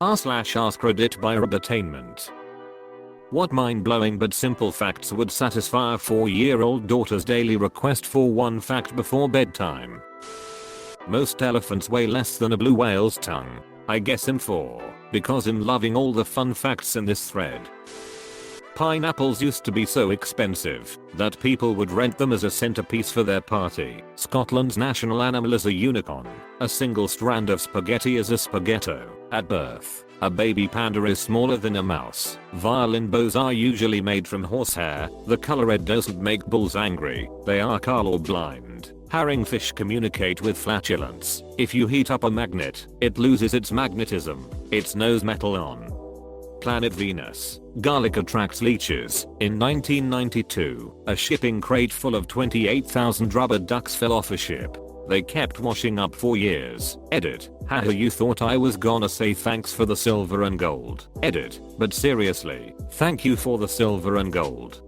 r/AskReddit by Robotainment. What mind-blowing but simple facts would satisfy a 4-year-old daughter's daily request for one fact before bedtime? Most elephants weigh less than a blue whale's tongue. I guess in 4, because I'm loving all the fun facts in this thread. Pineapples used to be so expensive that people would rent them as a centerpiece for their party. Scotland's national animal is a unicorn. A single strand of spaghetti is a spaghetto. At birth, a baby panda is smaller than a mouse. Violin bows are usually made from horsehair. The color red doesn't make bulls angry. They are color blind. Herringfish communicate with flatulence. If you heat up a magnet, it loses its magnetism. It knows metal on. Planet Venus. Garlic attracts leeches. In 1992, a shipping crate full of 28,000 rubber ducks fell off a ship. They kept washing up for years. Edit. Haha, you thought I was gonna say thanks for the silver and gold. Edit. But seriously, thank you for the silver and gold.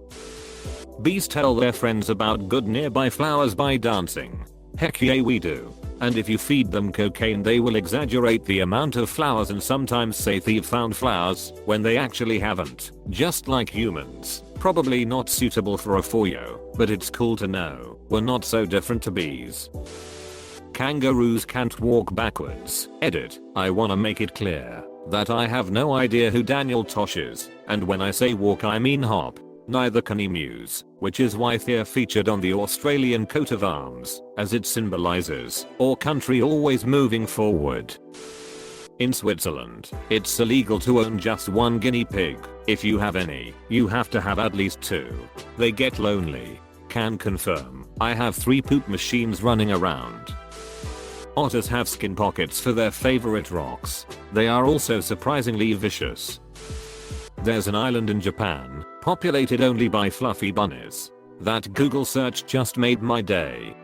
Bees tell their friends about good nearby flowers by dancing. Heck yeah, we do. And if you feed them cocaine, they will exaggerate the amount of flowers and sometimes say they've found flowers when they actually haven't. Just like humans. Probably not suitable for a 4-year, but it's cool to know we're not so different to bees. Kangaroos can't walk backwards. Edit. I wanna make it clear that I have no idea who Daniel Tosh is, and when I say walk I mean hop. Neither can emus, which is why they're featured on the Australian coat of arms, as it symbolizes our country always moving forward. In Switzerland, it's illegal to own just one guinea pig. If you have any, you have to have at least 2. They get lonely. Can confirm. I have 3 poop machines running around. Otters have skin pockets for their favorite rocks. They are also surprisingly vicious. There's an island in Japan, populated only by fluffy bunnies. That Google search just made my day.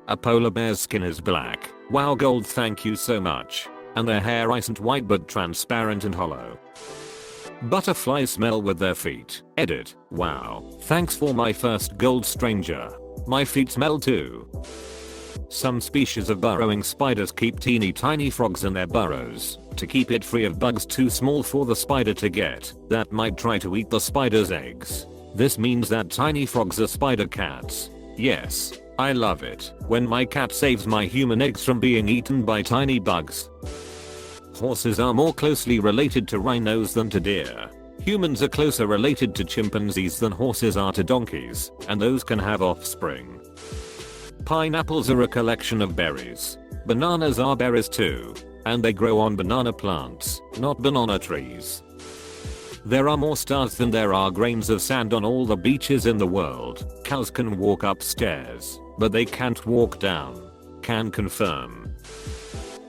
A polar bear's skin is black. Wow, gold, thank you so much. And their hair isn't white but transparent and hollow. Butterflies smell with their feet. Edit. Wow, thanks for my first gold, stranger. My feet smell too. Some species of burrowing spiders keep teeny tiny frogs in their burrows to keep it free of bugs too small for the spider to get that might try to eat the spider's eggs. This means that tiny frogs are spider cats. Yes, I love it when my cat saves my human eggs from being eaten by tiny bugs. Horses are more closely related to rhinos than to deer. Humans are closer related to chimpanzees than horses are to donkeys, and those can have offspring. Pineapples are a collection of berries. Bananas are berries too, and they grow on banana plants, not banana trees. There are more stars than there are grains of sand on all the beaches in the world. Cows can walk upstairs, but they can't walk down. Can confirm.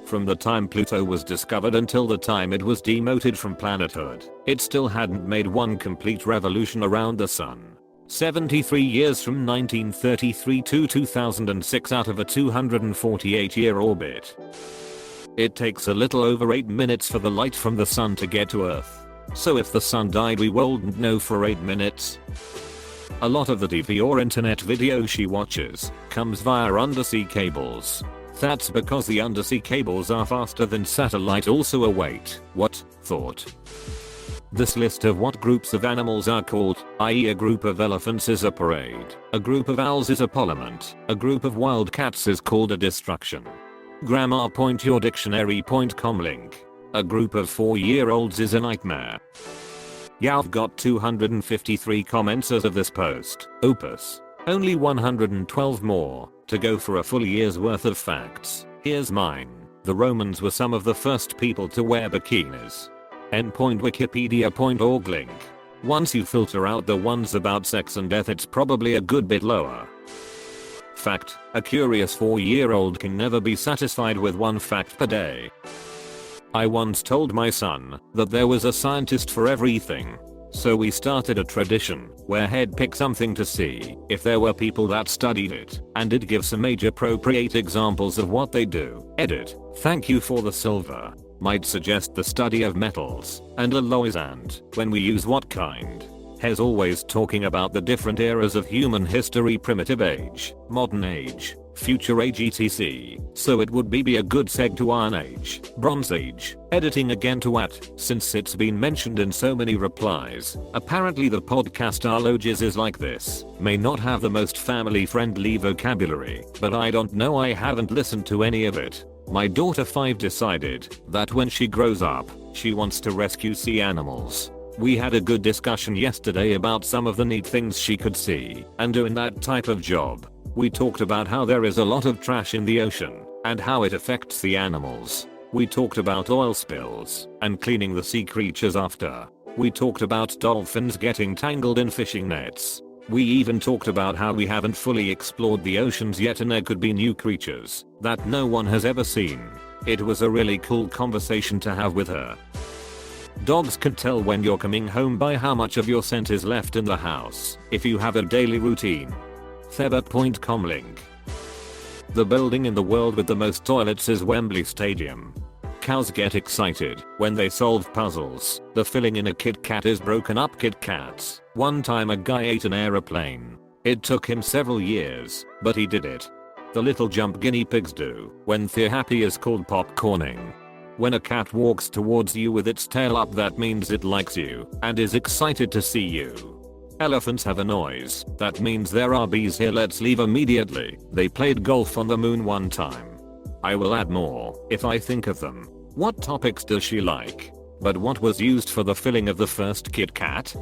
From the time Pluto was discovered until the time it was demoted from planethood, it still hadn't made one complete revolution around the sun. 73 years from 1933 to 2006 out of a 248-year orbit. It takes a little over 8 minutes for the light from the sun to get to Earth. So if the sun died we wouldn't know for 8 minutes. A lot of the TV or internet video she watches comes via undersea cables. That's because the undersea cables are faster than satellite. Also a wait, what? Thought. This list of what groups of animals are called, i.e. a group of elephants is a parade, a group of owls is a parliament, a group of wild cats is called a destruction. Grammar. Your dictionary.com link. A group of 4-year-olds is a nightmare. Yeah, I've got 253 comments as of this post. Opus. Only 112 more to go for a full year's worth of facts. Here's mine. The Romans were some of the first people to wear bikinis. Wikipedia.org link. Once you filter out the ones about sex and death, it's probably a good bit lower. Fact. A curious 4-year-old can never be satisfied with one fact per day. I once told my son that there was a scientist for everything. So we started a tradition where he'd pick something to see if there were people that studied it, and it'd give some age-appropriate examples of what they do. Edit. Thank you for the silver. Might suggest the study of metals and alloys, and when we use what kind. He's always talking about the different eras of human history: primitive age, modern age, Future Age etc. So it would be a good seg to Iron Age, Bronze Age, editing again to at, since it's been mentioned in so many replies. Apparently the podcast Arloges is like this. May not have the most family friendly vocabulary, but I don't know, I haven't listened to any of it. My daughter 5 decided that when she grows up, she wants to rescue sea animals. We had a good discussion yesterday about some of the neat things she could see and do in that type of job. We talked about how there is a lot of trash in the ocean and how it affects the animals. We talked about oil spills and cleaning the sea creatures after. We talked about dolphins getting tangled in fishing nets. We even talked about how we haven't fully explored the oceans yet and there could be new creatures that no one has ever seen. It was a really cool conversation to have with her. Dogs can tell when you're coming home by how much of your scent is left in the house if you have a daily routine. Theba.com link. The building in the world with the most toilets is Wembley Stadium. Cows get excited when they solve puzzles. The filling in a Kit Kat is broken up Kit Kats. One time a guy ate an aeroplane. It took him several years, but he did it. The little jump guinea pigs do when they're happy is called popcorning. When a cat walks towards you with its tail up, that means it likes you and is excited to see you. Elephants have a noise. That means there are bees here, let's leave immediately. They played golf on the moon one time. I will add more if I think of them. What topics does she like? But what was used for the filling of the first Kit Kat?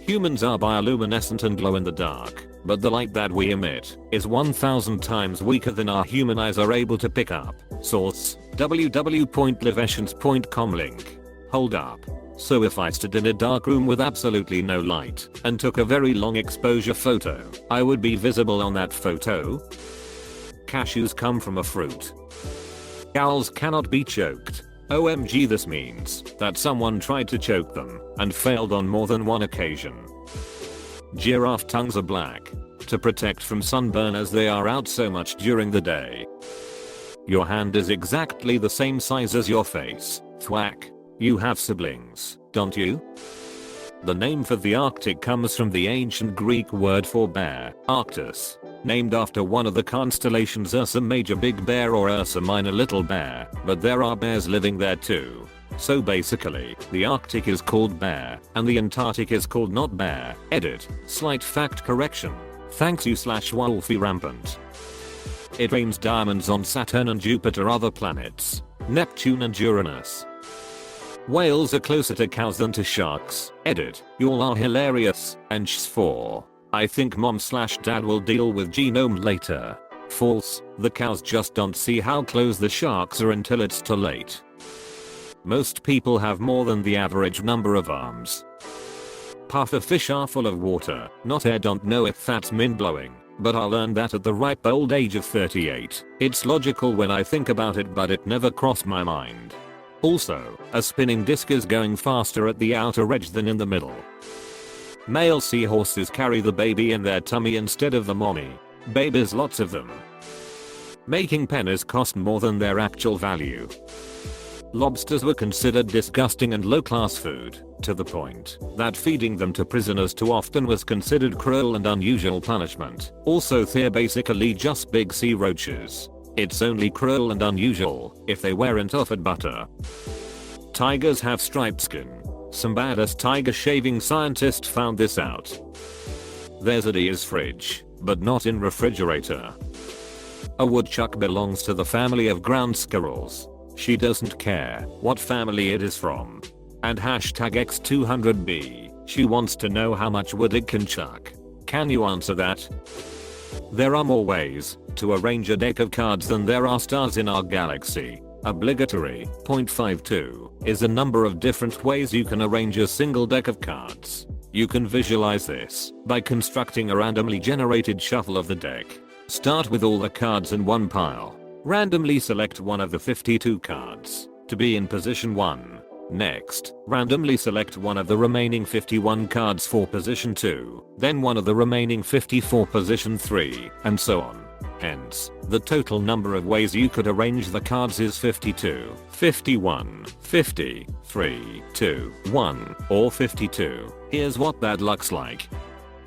Humans are bioluminescent and glow in the dark, but the light that we emit is 1000 times weaker than our human eyes are able to pick up. Source: www.livetions.com link. Hold up. So if I stood in a dark room with absolutely no light and took a very long exposure photo, I would be visible on that photo? Cashews come from a fruit. Owls cannot be choked. OMG, this means that someone tried to choke them and failed on more than one occasion. Giraffe tongues are black to protect from sunburn as they are out so much during the day. Your hand is exactly the same size as your face. Thwack. You have siblings, don't you? The name for the Arctic comes from the ancient Greek word for bear, Arctus, named after one of the constellations Ursa Major Big Bear or Ursa Minor Little Bear, but there are bears living there too. So basically, the Arctic is called bear, and the Antarctic is called not bear. Edit. Slight fact correction. Thanks you /Wolfie Rampant. It rains diamonds on Saturn and Jupiter, other planets, Neptune and Uranus. Whales are closer to cows than to sharks. Edit. Y'all are hilarious. And sh4. I think mom/dad will deal with genome later. False. The cows just don't see how close the sharks are until it's too late. Most people have more than the average number of arms. Pufferfish are full of water, not air. Don't know if that's mind blowing, but I learned that at the ripe old age of 38. It's logical when I think about it, but it never crossed my mind. Also, a spinning disc is going faster at the outer edge than in the middle. Male seahorses carry the baby in their tummy instead of the mommy. Babies, lots of them. Making pennies cost more than their actual value. Lobsters were considered disgusting and low-class food, to the point that feeding them to prisoners too often was considered cruel and unusual punishment. Also, they're basically just big sea roaches. It's only cruel and unusual if they weren't offered butter. Tigers have striped skin. Some badass tiger shaving scientist found this out. There's a D's fridge, but not in refrigerator. A woodchuck belongs to the family of ground squirrels. She doesn't care what family it is from. And #X200B, she wants to know how much wood it can chuck. Can you answer that? There are more ways to arrange a deck of cards than there are stars in our galaxy. Obligatory. 0.52 is a number of different ways you can arrange a single deck of cards. You can visualize this by constructing a randomly generated shuffle of the deck. Start with all the cards in one pile. Randomly select one of the 52 cards to be in position 1. Next, randomly select one of the remaining 51 cards for position 2, then one of the remaining 50 for position 3, and so on. Hence, the total number of ways you could arrange the cards is 52, 51, 50, 3, 2, 1, or 52. Here's what that looks like.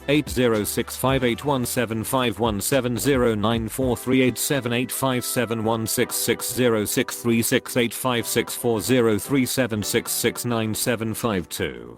806581751709438757166063685640376856403766975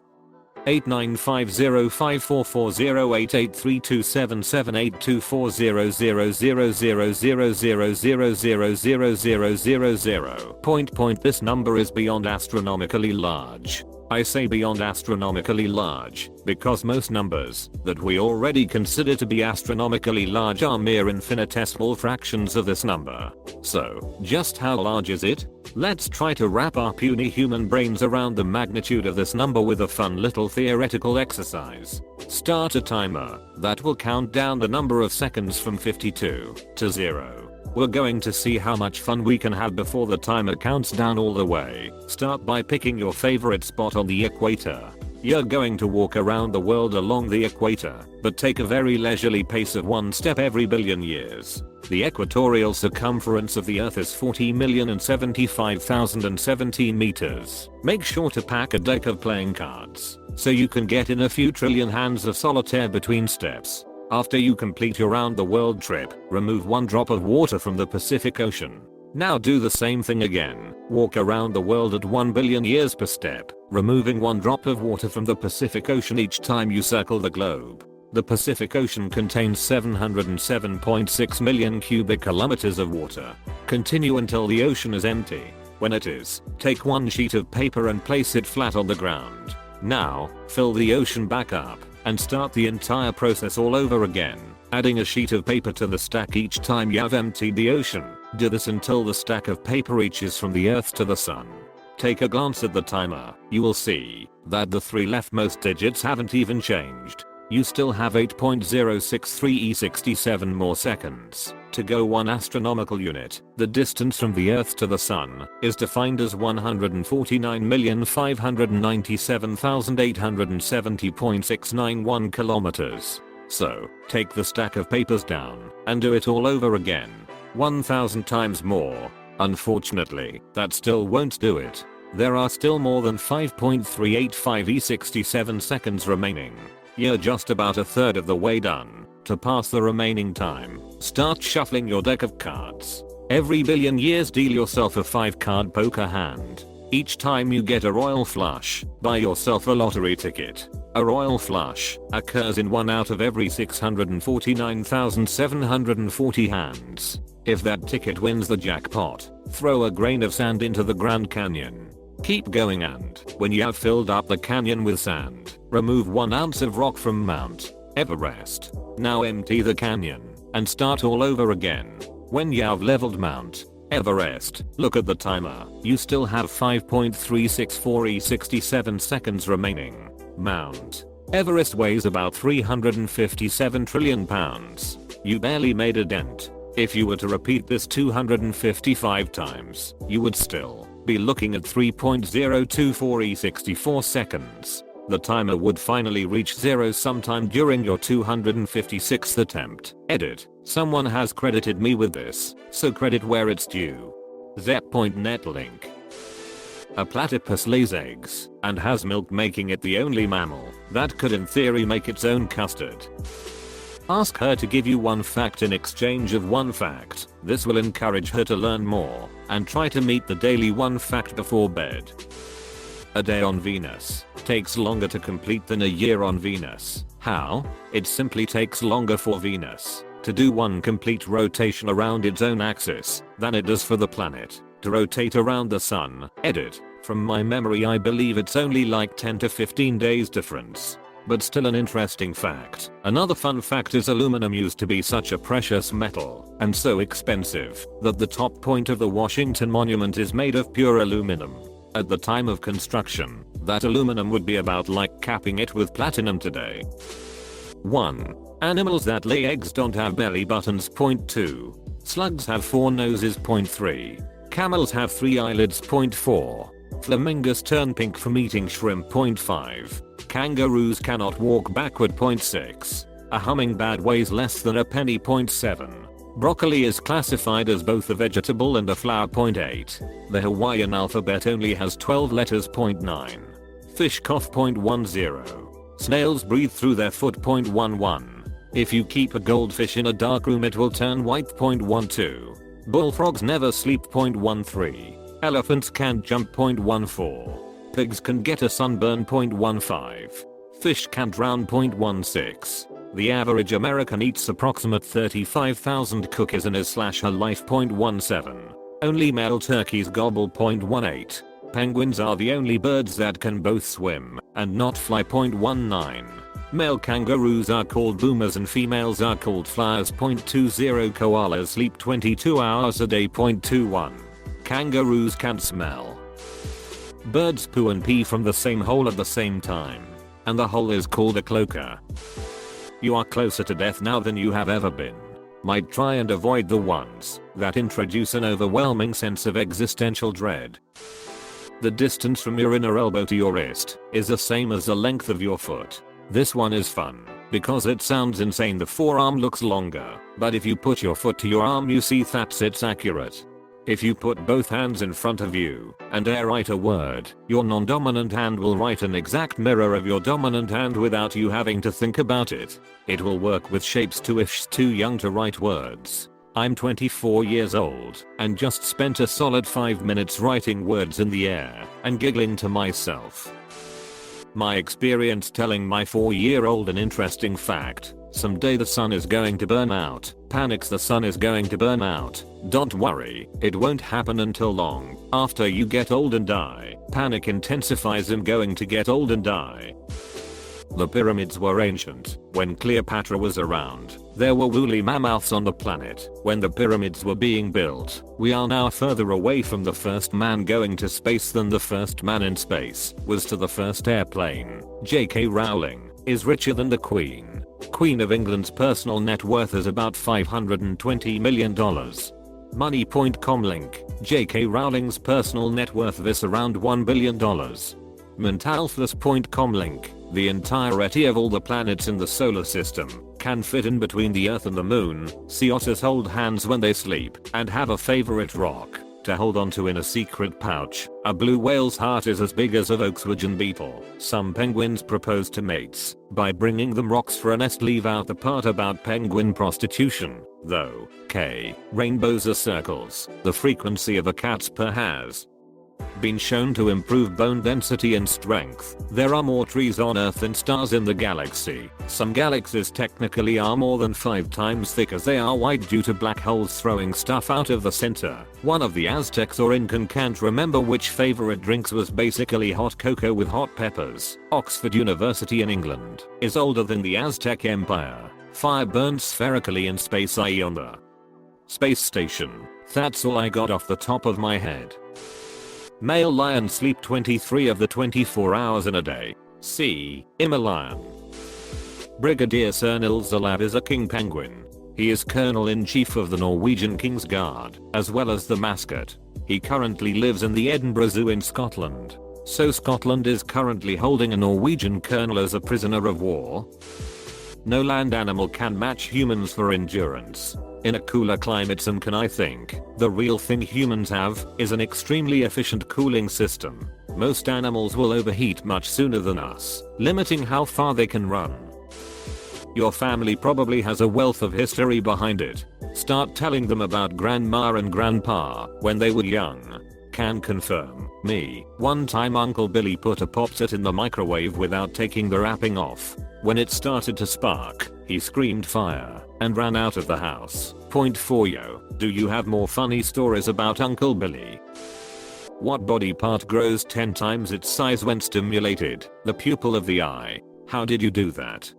8950544883277824000000000000. This number is beyond astronomically large. I say beyond astronomically large because most numbers that we already consider to be astronomically large are mere infinitesimal fractions of this number. So, just how large is it? Let's try to wrap our puny human brains around the magnitude of this number with a fun little theoretical exercise. Start a timer that will count down the number of seconds from 52 to 0. We're going to see how much fun we can have before the timer counts down all the way. Start by picking your favorite spot on the equator. You're going to walk around the world along the equator, but take a very leisurely pace of one step every billion years. The equatorial circumference of the Earth is 40,075,017 meters. Make sure to pack a deck of playing cards, so you can get in a few trillion hands of solitaire between steps. After you complete your round the world trip, remove one drop of water from the Pacific Ocean. Now do the same thing again. Walk around the world at 1 billion years per step, removing one drop of water from the Pacific Ocean each time you circle the globe. The Pacific Ocean contains 707.6 million cubic kilometers of water. Continue until the ocean is empty. When it is, take one sheet of paper and place it flat on the ground. Now, fill the ocean back up and start the entire process all over again, adding a sheet of paper to the stack each time you have emptied the ocean. Do this until the stack of paper reaches from the Earth to the Sun. Take a glance at the timer. You will see that the three leftmost digits haven't even changed. You still have 8.063 more seconds to go. 1 astronomical unit, the distance from the Earth to the Sun, is defined as 149,597,870.691 kilometers. So, take the stack of papers down and do it all over again. 1,000 times more. Unfortunately, that still won't do it. There are still more than 5.385 seconds remaining. You're just about a third of the way done. To pass the remaining time, start shuffling your deck of cards. Every billion years deal yourself a 5-card poker hand. Each time you get a royal flush, buy yourself a lottery ticket. A royal flush occurs in 1 out of every 649,740 hands. If that ticket wins the jackpot, throw a grain of sand into the Grand Canyon. Keep going, and when you have filled up the canyon with sand, remove 1 ounce of rock from Mount Everest. Now empty the canyon and start all over again. When you have leveled Mount Everest, look at the timer. You still have 5.364 seconds remaining. Mount Everest weighs about 357 trillion pounds. You barely made a dent. If you were to repeat this 255 times, you would still be looking at 3.024 seconds. The timer would finally reach 0 sometime during your 256th attempt. Edit. Someone has credited me with this, so credit where it's due. Zep.net link. A platypus lays eggs and has milk, making it the only mammal that could in theory make its own custard. Ask her to give you 1 fact in exchange of 1 fact. This will encourage her to learn more and try to meet the daily 1 fact before bed. A day on Venus takes longer to complete than a year on Venus. How? It simply takes longer for Venus to do 1 complete rotation around its own axis than it does for the planet to rotate around the sun. Edit. From my memory, I believe it's only like 10 to 15 days difference. But still an interesting fact. Another fun fact is aluminum used to be such a precious metal and so expensive that the top point of the Washington Monument is made of pure aluminum. At the time of construction, that aluminum would be about like capping it with platinum today. 1. Animals that lay eggs don't have belly buttons. 2. Slugs have 4 noses. 3. Camels have 3 eyelids. 4. Flamingos turn pink from eating shrimp. 5. Kangaroos cannot walk backward. 6. A hummingbird weighs less than a penny. 7. Broccoli is classified as both a vegetable and a flower. 8. The Hawaiian alphabet only has 12 letters. 9. Fish cough. 10. Snails breathe through their foot. 0.11. If you keep a goldfish in a dark room it will turn white. 0.12. Bullfrogs never sleep. 0.13. Elephants can't jump. 0.14. Pigs can get a sunburn. 0.15. Fish can drown. 0.16. The average American eats approximate 35,000 cookies in his/her life. 0.17. Only male turkeys gobble. 0.18. Penguins are the only birds that can both swim and not fly. 0.19. Male kangaroos are called boomers and females are called flyers. 0.20. Koalas sleep 22 hours a day. 0.21. Kangaroos can't smell. Birds poo and pee from the same hole at the same time, and the hole is called a cloaca. You are closer to death now than you have ever been. Might try and avoid the ones that introduce an overwhelming sense of existential dread. The distance from your inner elbow to your wrist is the same as the length of your foot. This one is fun because it sounds insane. The forearm looks longer, but if you put your foot to your arm you see that it's accurate. If you put both hands in front of you and dare write a word, your non-dominant hand will write an exact mirror of your dominant hand without you having to think about it. It will work with shapes too if she's too young to write words. I'm 24 years old and just spent a solid 5 minutes writing words in the air and giggling to myself. My experience telling my 4-year-old an interesting fact. Someday the sun is going to burn out. Panics, the sun is going to burn out. Don't worry, it won't happen until long after you get old and die. Panic intensifies. I'm going to get old and die. The pyramids were ancient. When Cleopatra was around, there were woolly mammoths on the planet. When the pyramids were being built, we are now further away from the first man going to space than the first man in space was to the first airplane. J.K. Rowling is richer than the Queen. Queen of England's personal net worth is about $520 million. Money.com link. J.K. Rowling's personal net worth is around $1 billion. Mentalfloss.com link. The entirety of all the planets in the solar system can fit in between the Earth and the Moon. Sea otters hold hands when they sleep and have a favorite rock to hold onto in a secret pouch. A blue whale's heart is as big as a Volkswagen Beetle. Some penguins propose to mates by bringing them rocks for a nest. Leave out the part about penguin prostitution, though. Rainbows are circles. The frequency of a cat's purr has been shown to improve bone density and strength. There are more trees on Earth than stars in the galaxy. Some galaxies technically are more than 5 times thick as they are white due to black holes throwing stuff out of the center. One of the Aztecs or Incan can't remember which favorite drinks was basically hot cocoa with hot peppers. Oxford University in England is older than the Aztec Empire. Fire burns spherically in space, i.e. on the space station. That's all I got off the top of my head. Male lions sleep 23 of the 24 hours in a day. See, I'm a lion. Brigadier Sir Nils Olav is a king penguin. He is Colonel-in-Chief of the Norwegian King's Guard, as well as the mascot. He currently lives in the Edinburgh Zoo in Scotland. So Scotland is currently holding a Norwegian colonel as a prisoner of war. No land animal can match humans for endurance. In a cooler climate, some can I think. The real thing humans have is an extremely efficient cooling system. Most animals will overheat much sooner than us, limiting how far they can run. Your family probably has a wealth of history behind it. Start telling them about grandma and grandpa when they were young. Can confirm. Me. One time Uncle Billy put a Pop-Tart in the microwave without taking the wrapping off. When it started to spark, he screamed fire and ran out of the house. Point for you. Do you have more funny stories about Uncle Billy? What body part grows 10 times its size when stimulated? The pupil of the eye. How did you do that?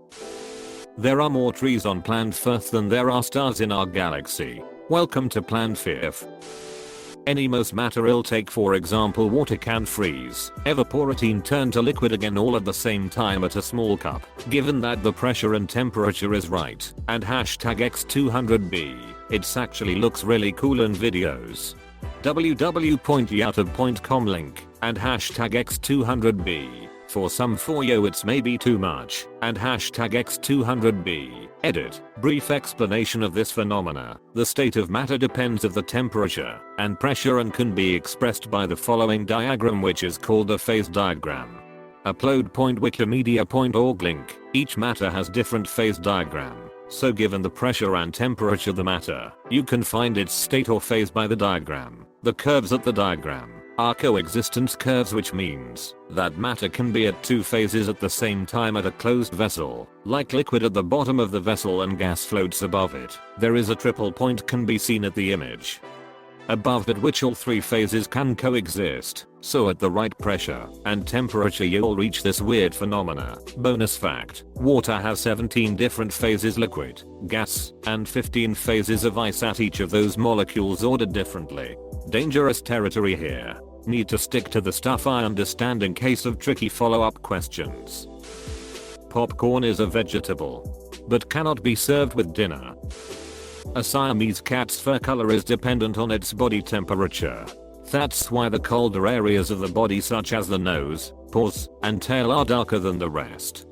There are more trees on planet Earth than there are stars in our galaxy. Welcome to planet Earth. Any most matter will take, for example, water can freeze, evaporating turn to liquid again all at the same time at a small cup, given that the pressure and temperature is right, and hashtag X200B. It actually looks really cool in videos. www.youtube.com link, and hashtag X200B. For some for you it's maybe too much, and hashtag X200B. Edit. Brief explanation of this phenomena. The state of matter depends of the temperature and pressure and can be expressed by the following diagram, which is called a phase diagram. Upload point wikimedia.org link. Each matter has different phase diagram. So given the pressure and temperature of the matter, you can find its state or phase by the diagram. The curves at the diagram are coexistence curves, which means that matter can be at two phases at the same time at a closed vessel, like liquid at the bottom of the vessel and gas floats above it. There is a triple point can be seen at the image above, at which all three phases can coexist, so at the right pressure and temperature you'll reach this weird phenomena. Bonus fact, water has 17 different phases: liquid, gas, and 15 phases of ice, at each of those molecules ordered differently. Dangerous territory here. Need to stick to the stuff I understand in case of tricky follow-up questions. Popcorn is a vegetable, but cannot be served with dinner. A Siamese cat's fur color is dependent on its body temperature. That's why the colder areas of the body, such as the nose, paws, and tail, are darker than the rest.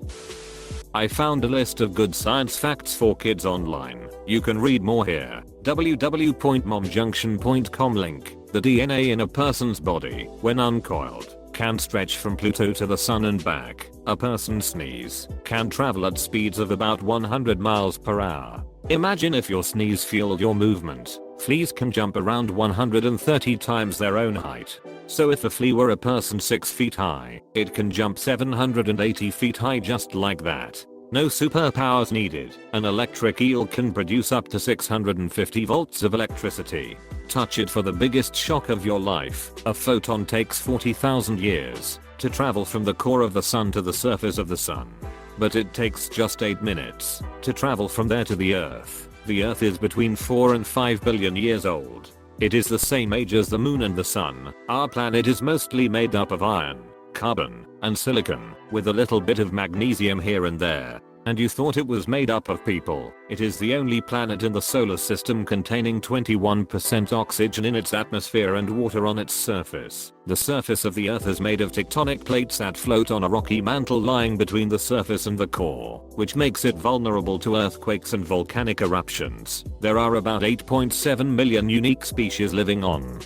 I found a list of good science facts for kids online. You can read more here. www.momjunction.com link. The DNA in a person's body, when uncoiled, can stretch from Pluto to the sun and back. A person's sneeze can travel at speeds of about 100 miles per hour. Imagine if your sneeze fueled your movement. Fleas can jump around 130 times their own height. So if a flea were a person 6 feet high, it can jump 780 feet high just like that. No superpowers needed. An electric eel can produce up to 650 volts of electricity. Touch it for the biggest shock of your life. A photon takes 40,000 years to travel from the core of the sun to the surface of the sun. But it takes just 8 minutes to travel from there to the Earth. The Earth is between 4 and 5 billion years old. It is the same age as the moon and the sun. Our planet is mostly made up of iron, carbon, and silicon, with a little bit of magnesium here and there. And you thought it was made up of people. It is the only planet in the solar system containing 21% oxygen in its atmosphere and water on its surface. The surface of the Earth is made of tectonic plates that float on a rocky mantle lying between the surface and the core, which makes it vulnerable to earthquakes and volcanic eruptions. There are about 8.7 million unique species living on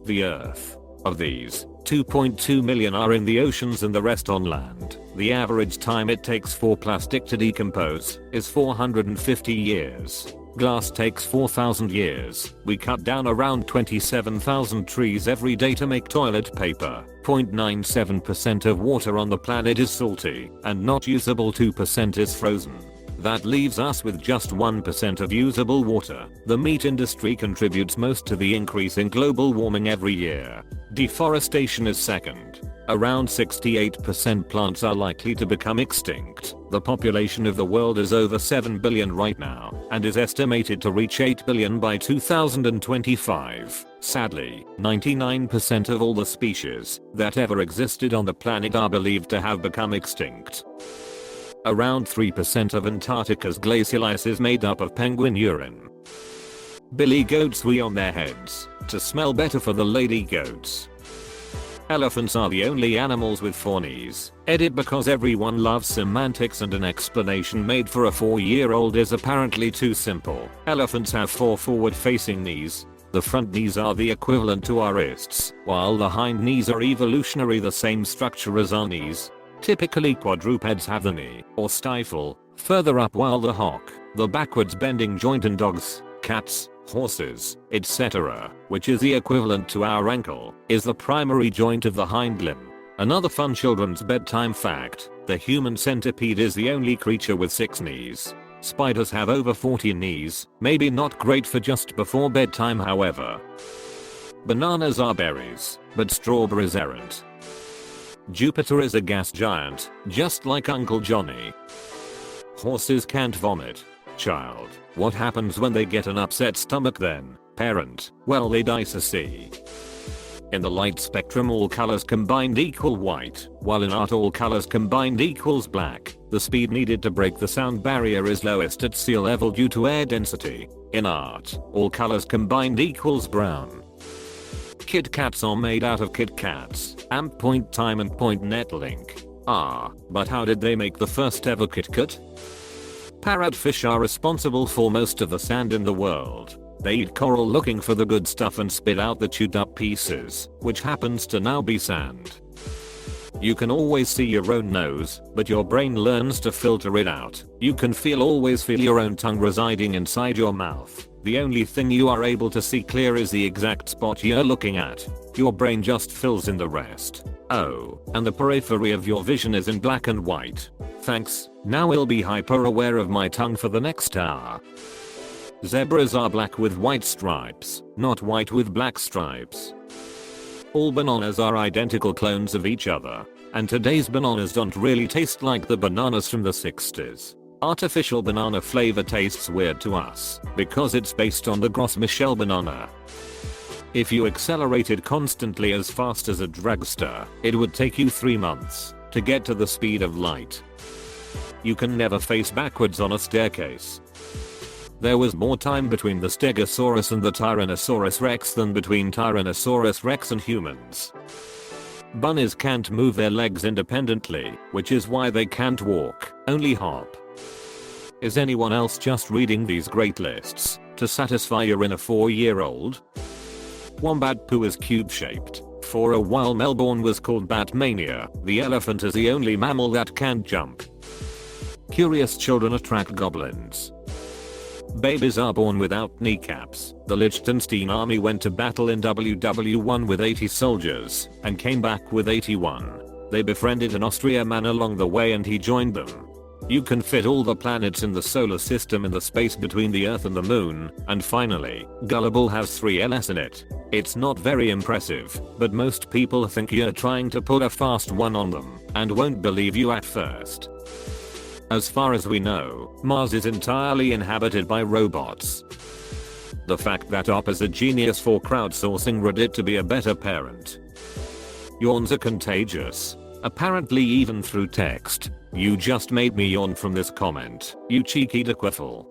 the Earth. Of these, 2.2 million are in the oceans and the rest on land. The average time it takes for plastic to decompose is 450 years. Glass takes 4,000 years. We cut down around 27,000 trees every day to make toilet paper. 0.97% of water on the planet is salty, and not usable 2% is frozen. That leaves us with just 1% of usable water. The meat industry contributes most to the increase in global warming every year. Deforestation is second. Around 68% plants are likely to become extinct. The population of the world is over 7 billion right now, and is estimated to reach 8 billion by 2025. Sadly, 99% of all the species that ever existed on the planet are believed to have become extinct. Around 3% of Antarctica's glacial ice is made up of penguin urine. Billy goats wee on their heads to smell better for the lady goats. Elephants are the only animals with 4 knees. Edit because everyone loves semantics and an explanation made for a 4-year-old is apparently too simple. Elephants have 4 forward-facing knees. The front knees are the equivalent to our wrists, while the hind knees are evolutionary the same structure as our knees. Typically quadrupeds have the knee, or stifle, further up, while the hock, the backwards bending joint in dogs, cats, horses, etc., which is the equivalent to our ankle, is the primary joint of the hind limb. Another fun children's bedtime fact, the human centipede is the only creature with 6 knees. Spiders have over 40 knees, maybe not great for just before bedtime however. Bananas are berries, but strawberries aren't. Jupiter is a gas giant, just like Uncle Johnny. Horses can't vomit. Child, what happens when they get an upset stomach then? Parent, well they dissociate. In the light spectrum all colors combined equal white, while in art all colors combined equals black. The speed needed to break the sound barrier is lowest at sea level due to air density. In art, all colors combined equals brown. Kit Kats are made out of Kit Kats, AMP point time and point net link. But how did they make the first ever Kit Kat? Parrotfish are responsible for most of the sand in the world. They eat coral looking for the good stuff and spit out the chewed up pieces, which happens to now be sand. You can always see your own nose, but your brain learns to filter it out. You can always feel your own tongue residing inside your mouth. The only thing you are able to see clear is the exact spot you're looking at. Your brain just fills in the rest. Oh, and the periphery of your vision is in black and white. Thanks, now I'll be hyper aware of my tongue for the next hour. Zebras are black with white stripes, not white with black stripes. All bananas are identical clones of each other, and today's bananas don't really taste like the bananas from the 60s. Artificial banana flavor tastes weird to us because it's based on the Gros Michel banana. If you accelerated constantly as fast as a dragster, it would take you 3 months to get to the speed of light. You can never face backwards on a staircase. There was more time between the Stegosaurus and the Tyrannosaurus rex than between Tyrannosaurus rex and humans. Bunnies can't move their legs independently, which is why they can't walk, only hop. Is anyone else just reading these great lists to satisfy your inner 4-year-old? Wombat poo is cube-shaped. For a while Melbourne was called Batmania. The elephant is the only mammal that can't jump. Curious children attract goblins. Babies are born without kneecaps. The Liechtenstein army went to battle in WW1 with 80 soldiers and came back with 81. They befriended an Austrian man along the way and he joined them. You can fit all the planets in the solar system in the space between the Earth and the Moon. And finally, Gullible has 3 LS in it. It's not very impressive, but most people think you're trying to pull a fast one on them and won't believe you at first. As far as we know, Mars is entirely inhabited by robots. The fact that Op is a genius for crowdsourcing Reddit to be a better parent. Yawns are contagious. Apparently even through text. You just made me yawn from this comment, you cheeky dickwiffle.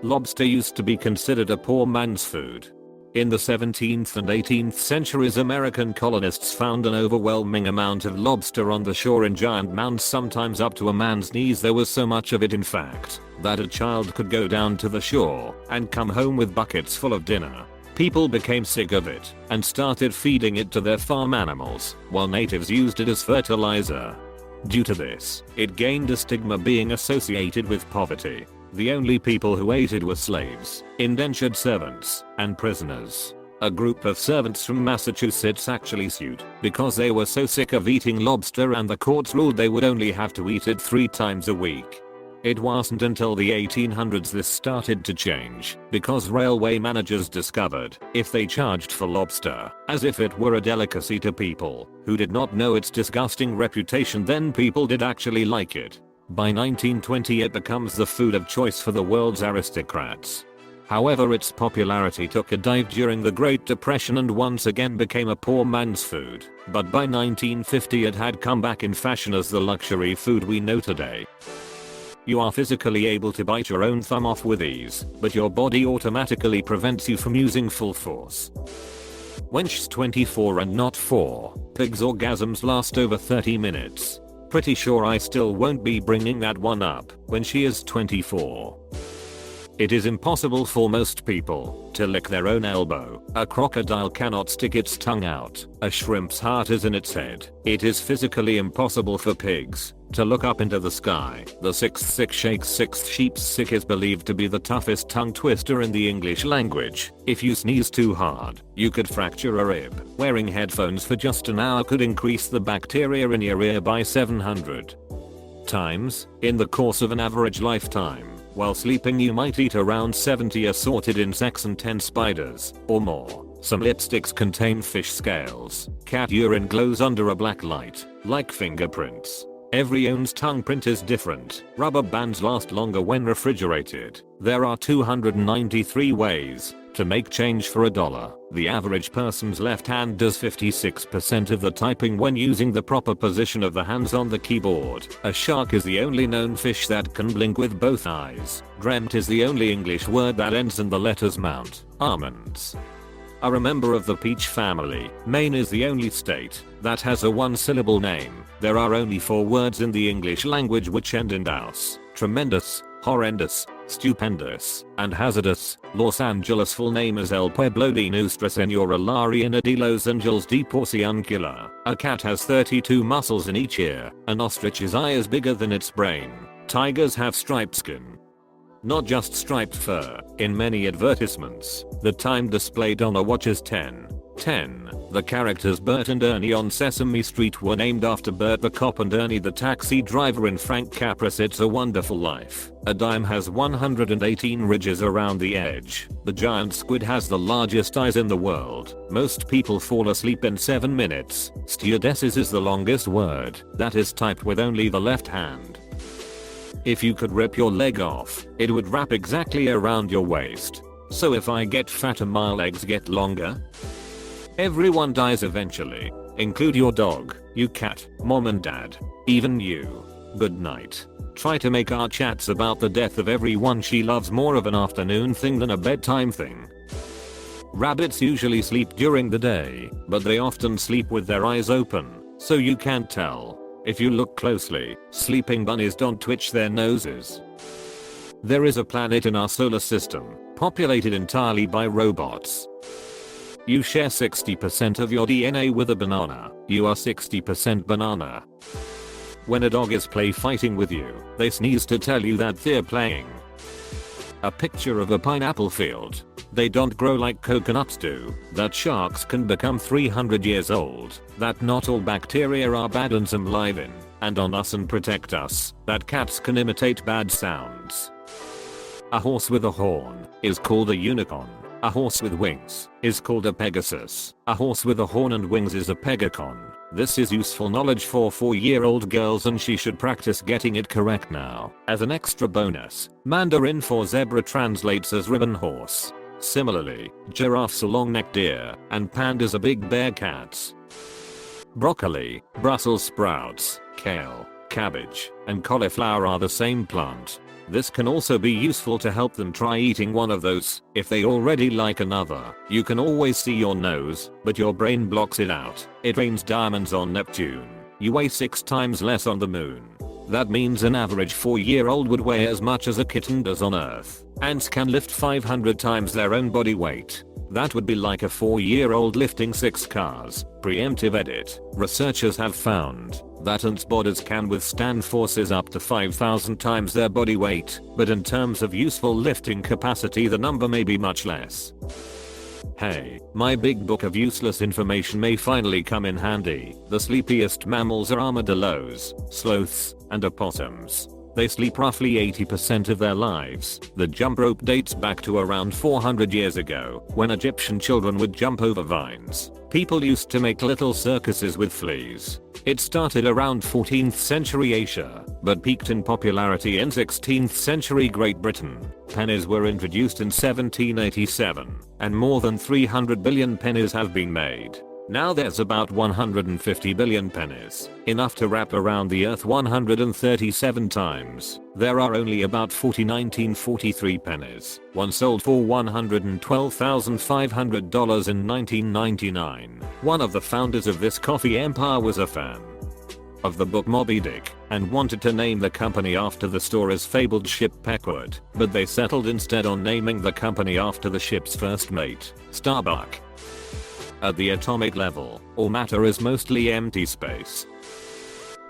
Lobster used to be considered a poor man's food. In the 17th and 18th centuries, American colonists found an overwhelming amount of lobster on the shore in giant mounds, sometimes up to a man's knees. There was so much of it, in fact, that a child could go down to the shore and come home with buckets full of dinner. People became sick of it and started feeding it to their farm animals, while natives used it as fertilizer. Due to this, it gained a stigma, being associated with poverty. The only people who ate it were slaves, indentured servants, and prisoners. A group of servants from Massachusetts actually sued because they were so sick of eating lobster, and the courts ruled they would only have to eat it 3 times a week. It wasn't until the 1800s this started to change, because railway managers discovered if they charged for lobster as if it were a delicacy to people who did not know its disgusting reputation, then people did actually like it. By 1920 it becomes the food of choice for the world's aristocrats. However, its popularity took a dive during the Great Depression and once again became a poor man's food. But by 1950 it had come back in fashion as the luxury food we know today. You are physically able to bite your own thumb off with ease, but your body automatically prevents you from using full force. Wench's 24 and not 4. Pig's orgasms last over 30 minutes. Pretty sure I still won't be bringing that one up when she is 24. It is impossible for most people to lick their own elbow. A crocodile cannot stick its tongue out. A shrimp's heart is in its head. It is physically impossible for pigs to look up into the sky. The 6th sick shakes 6th sheep's sick is believed to be the toughest tongue twister in the English language. If you sneeze too hard, you could fracture a rib. Wearing headphones for just an hour could increase the bacteria in your ear by 700 times in the course of an average lifetime. While sleeping you might eat around 70 assorted insects and 10 spiders, or more. Some lipsticks contain fish scales. Cat urine glows under a black light, like fingerprints. Every own's tongue print is different. Rubber bands last longer when refrigerated. There are 293 ways to make change for $1. The average person's left hand does 56% of the typing when using the proper position of the hands on the keyboard. A shark is the only known fish that can blink with both eyes. Dreamt is the only English word that ends in the letters Mount. Almonds are a member of the peach family. Maine is the only state that has a 1-syllable name. There are only 4 words in the English language which end in "ouse." Tremendous, horrendous, stupendous, and hazardous. Los Angeles' full name is El Pueblo de Nuestra Senora La Reina de Los Angeles de Porciuncula. A cat has 32 muscles in each ear. An ostrich's eye is bigger than its brain. Tigers have striped skin. Not just striped fur. In many advertisements, the time displayed on a watch is 10:10. The characters Bert and Ernie on Sesame Street were named after Bert the cop and Ernie the taxi driver in Frank Capra's It's a Wonderful Life. A dime has 118 ridges around the edge. The giant squid has the largest eyes in the world. Most people fall asleep in 7 minutes. Stewardesses is the longest word that is typed with only the left hand. If you could rip your leg off, it would wrap exactly around your waist. So if I get fatter, my legs get longer? Everyone dies eventually. Include your dog, you cat, mom and dad, even you. Good night. Try to make our chats about the death of everyone she loves more of an afternoon thing than a bedtime thing. Rabbits usually sleep during the day, but they often sleep with their eyes open, so you can't tell. If you look closely, sleeping bunnies don't twitch their noses. There is a planet in our solar system, populated entirely by robots. You share 60% of your DNA with a banana. You are 60% banana. When a dog is play fighting with you, they sneeze to tell you that they're playing. A picture of a pineapple field. They don't grow like coconuts do. That sharks can become 300 years old. That not all bacteria are bad and some live in and on us and protect us. That cats can imitate bad sounds. A horse with a horn is called a unicorn. A horse with wings is called a pegasus. A horse with a horn and wings is a pegacon. This is useful knowledge for 4-year-old girls and she should practice getting it correct now. As an extra bonus, Mandarin for zebra translates as ribbon horse. Similarly, giraffes are long-necked deer and pandas are big bear cats. Broccoli, Brussels sprouts, kale, cabbage, and cauliflower are the same plant. This can also be useful to help them try eating one of those if they already like another. You can always see your nose, but your brain blocks it out. It rains diamonds on Neptune. You weigh 6 times less on the moon. That means an average 4-year-old would weigh as much as a kitten does on Earth. Ants can lift 500 times their own body weight. That would be like a 4-year-old lifting 6 cars. Preemptive edit. Researchers have found that ants' bodies can withstand forces up to 5,000 times their body weight, but in terms of useful lifting capacity the number may be much less. Hey, my big book of useless information may finally come in handy. The sleepiest mammals are armadillos, sloths, and opossums. They sleep roughly 80% of their lives. The jump rope dates back to around 400 years ago, when Egyptian children would jump over vines. People used to make little circuses with fleas. It started around 14th century Asia, but peaked in popularity in 16th century Great Britain. Pennies were introduced in 1787, and more than 300 billion pennies have been made. Now there's about 150 billion pennies, enough to wrap around the earth 137 times. There are only about 1943 pennies. One sold for $112,500 in 1999. One of the founders of this coffee empire was a fan of the book Moby Dick and wanted to name the company after the story's fabled ship Pequod, but they settled instead on naming the company after the ship's first mate, Starbuck. At the atomic level, all matter is mostly empty space.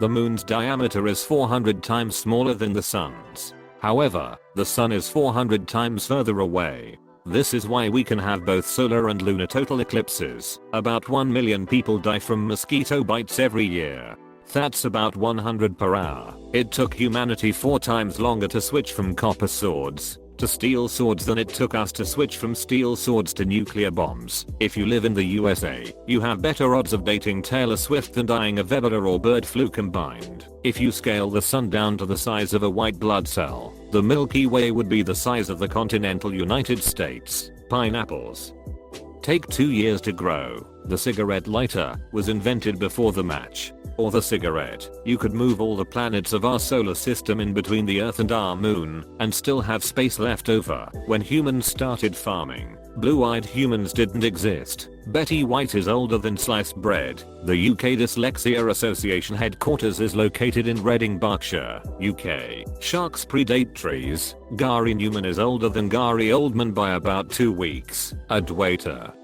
The moon's diameter is 400 times smaller than the sun's. However, the sun is 400 times further away. This is why we can have both solar and lunar total eclipses. About 1 million people die from mosquito bites every year. That's about 100 per hour. It took humanity 4 times longer to switch from copper swords to steel swords than it took us to switch from steel swords to nuclear bombs. If you live in the USA, you have better odds of dating Taylor Swift than dying of Ebola or bird flu combined. If you scale the sun down to the size of a white blood cell, the Milky Way would be the size of the continental United States. Pineapples take 2 years to grow. The cigarette lighter was invented before the match or the cigarette. You could move all the planets of our solar system in between the Earth and our moon and still have space left over. When humans started farming, blue-eyed humans didn't exist. Betty White is older than sliced bread. The UK Dyslexia Association headquarters is located in Reading, Berkshire, UK. Sharks predate trees. Gary Newman is older than Gary Oldman by about 2 weeks. Adwaita,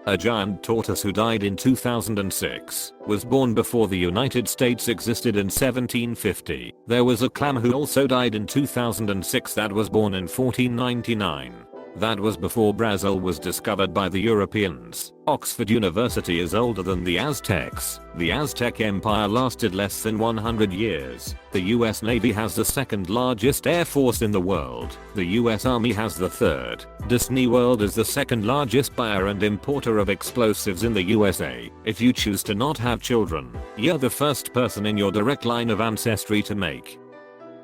a giant tortoise who died in 2006, was born before the United States existed in 1750. There was a clam who also died in 2006 that was born in 1499. That was before Brazil was discovered by the Europeans. Oxford University is older than the Aztecs. The Aztec Empire lasted less than 100 years. The US Navy has the second largest air force in the world. The US Army has the third. Disney World is the second largest buyer and importer of explosives in the USA. If you choose to not have children, you're the first person in your direct line of ancestry to make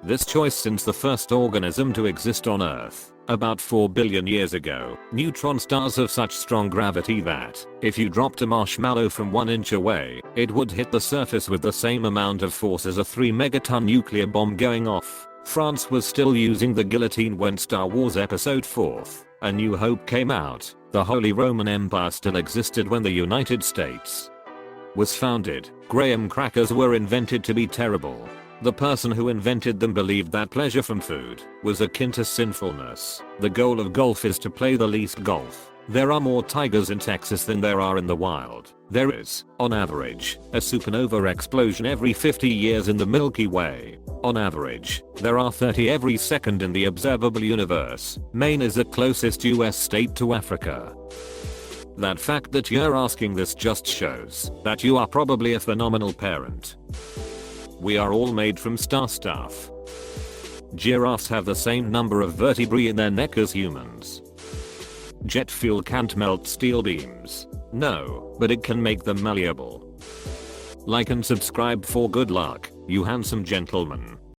this choice since the first organism to exist on Earth. About 4 billion years ago, neutron stars have such strong gravity that, if you dropped a marshmallow from 1 inch away, it would hit the surface with the same amount of force as a 3 megaton nuclear bomb going off. France was still using the guillotine when Star Wars Episode 4, A New Hope came out. The Holy Roman Empire still existed when the United States was founded. Graham crackers were invented to be terrible. The person who invented them believed that pleasure from food was akin to sinfulness. The goal of golf is to play the least golf. There are more tigers in Texas than there are in the wild. There is, on average, a supernova explosion every 50 years in the Milky Way. On average, there are 30 every second in the observable universe. Maine is the closest US state to Africa. That fact that you're asking this just shows that you are probably a phenomenal parent. We are all made from star stuff. Giraffes have the same number of vertebrae in their neck as humans. Jet fuel can't melt steel beams. No, but it can make them malleable. Like and subscribe for good luck, you handsome gentleman.